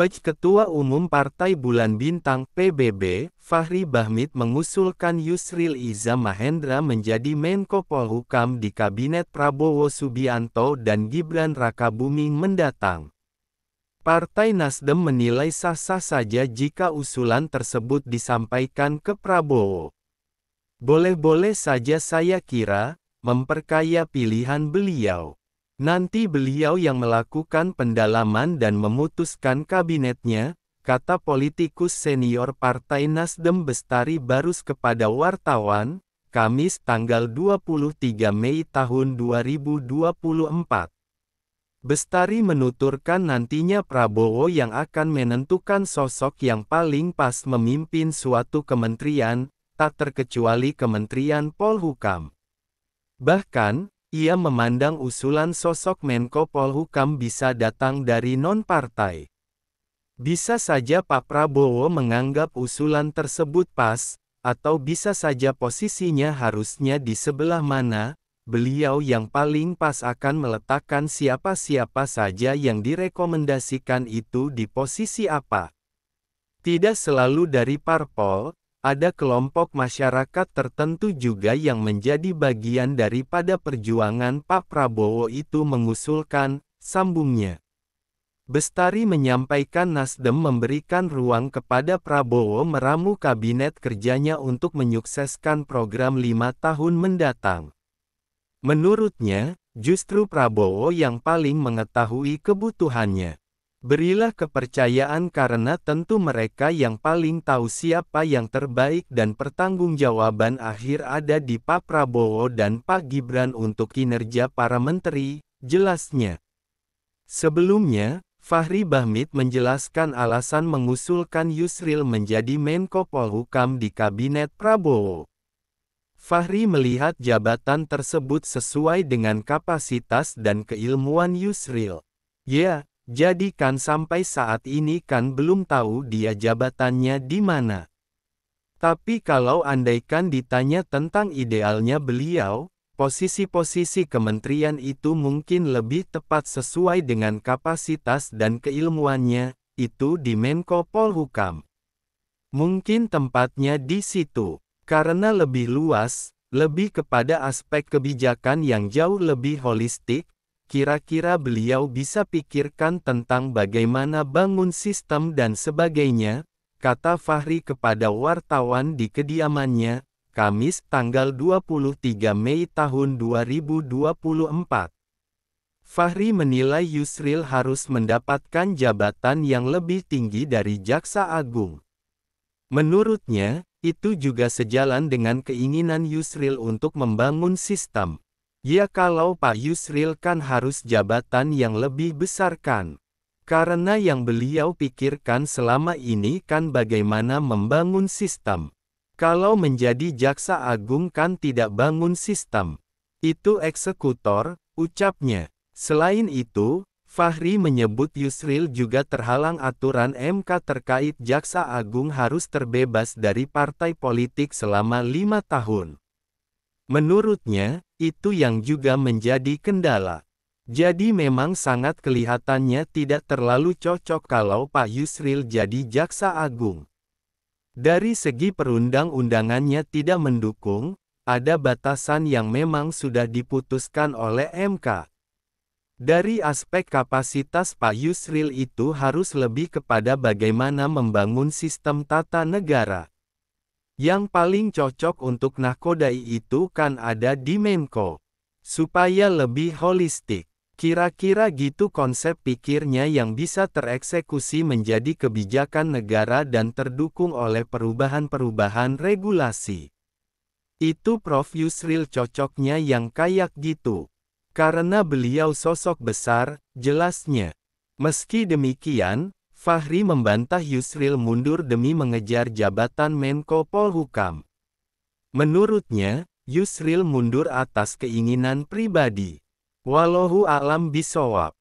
Ketua Umum Partai Bulan Bintang (PBB), Fachri Bahmid mengusulkan Yusril Iza Mahendra menjadi Menko Polhukam di Kabinet Prabowo Subianto dan Gibran Rakabuming mendatang. Partai Nasdem menilai sah-sah saja jika usulan tersebut disampaikan ke Prabowo. Boleh-boleh saja saya kira, memperkaya pilihan beliau. Nanti beliau yang melakukan pendalaman dan memutuskan kabinetnya, kata politikus senior Partai Nasdem Bestari Barus kepada wartawan, Kamis tanggal 23 Mei tahun 2024. Bestari menuturkan nantinya Prabowo yang akan menentukan sosok yang paling pas memimpin suatu kementerian, tak terkecuali Kementerian Polhukam. Bahkan, ia memandang usulan sosok Menko Polhukam bisa datang dari non-partai. Bisa saja Pak Prabowo menganggap usulan tersebut pas, atau bisa saja posisinya harusnya di sebelah mana, beliau yang paling pas akan meletakkan siapa-siapa saja yang direkomendasikan itu di posisi apa. Tidak selalu dari parpol. Ada kelompok masyarakat tertentu juga yang menjadi bagian daripada perjuangan Pak Prabowo itu mengusulkan, sambungnya. Bestari menyampaikan Nasdem memberikan ruang kepada Prabowo meramu kabinet kerjanya untuk menyukseskan program 5 tahun mendatang. Menurutnya, justru Prabowo yang paling mengetahui kebutuhannya. Berilah kepercayaan karena tentu mereka yang paling tahu siapa yang terbaik dan pertanggungjawaban akhir ada di Pak Prabowo dan Pak Gibran untuk kinerja para menteri, jelasnya. Sebelumnya, Fachri Bahmid menjelaskan alasan mengusulkan Yusril menjadi Menko Polhukam di Kabinet Prabowo. Fachri melihat jabatan tersebut sesuai dengan kapasitas dan keilmuan Yusril. Ya. Jadi kan sampai saat ini kan belum tahu dia jabatannya di mana. Tapi kalau andaikan ditanya tentang idealnya beliau, posisi-posisi kementerian itu mungkin lebih tepat sesuai dengan kapasitas dan keilmuannya, itu di Menko Polhukam. Mungkin tempatnya di situ, karena lebih luas, lebih kepada aspek kebijakan yang jauh lebih holistik. Kira-kira beliau bisa pikirkan tentang bagaimana bangun sistem dan sebagainya, kata Fachri kepada wartawan di kediamannya, Kamis tanggal 23 Mei tahun 2024. Fachri menilai Yusril harus mendapatkan jabatan yang lebih tinggi dari Jaksa Agung. Menurutnya, itu juga sejalan dengan keinginan Yusril untuk membangun sistem. Ya kalau Pak Yusril kan harus jabatan yang lebih besar kan. Karena yang beliau pikirkan selama ini kan bagaimana membangun sistem. Kalau menjadi Jaksa Agung kan tidak bangun sistem. Itu eksekutor, ucapnya. Selain itu, Fachri menyebut Yusril juga terhalang aturan MK terkait Jaksa Agung harus terbebas dari partai politik selama 5 tahun. Menurutnya, itu yang juga menjadi kendala. Jadi memang sangat kelihatannya tidak terlalu cocok kalau Pak Yusril jadi Jaksa Agung. Dari segi perundang-undangannya tidak mendukung, ada batasan yang memang sudah diputuskan oleh MK. Dari aspek kapasitas Pak Yusril itu harus lebih kepada bagaimana membangun sistem tata negara. Yang paling cocok untuk nakodai itu kan ada di Menko. Supaya lebih holistik. Kira-kira gitu konsep pikirnya yang bisa tereksekusi menjadi kebijakan negara dan terdukung oleh perubahan-perubahan regulasi. Itu Prof Yusril cocoknya yang kayak gitu. Karena beliau sosok besar, jelasnya. Meski demikian, Fachri membantah Yusril mundur demi mengejar jabatan Menko Polhukam. Menurutnya, Yusril mundur atas keinginan pribadi. Wallahu a'lam bishawab.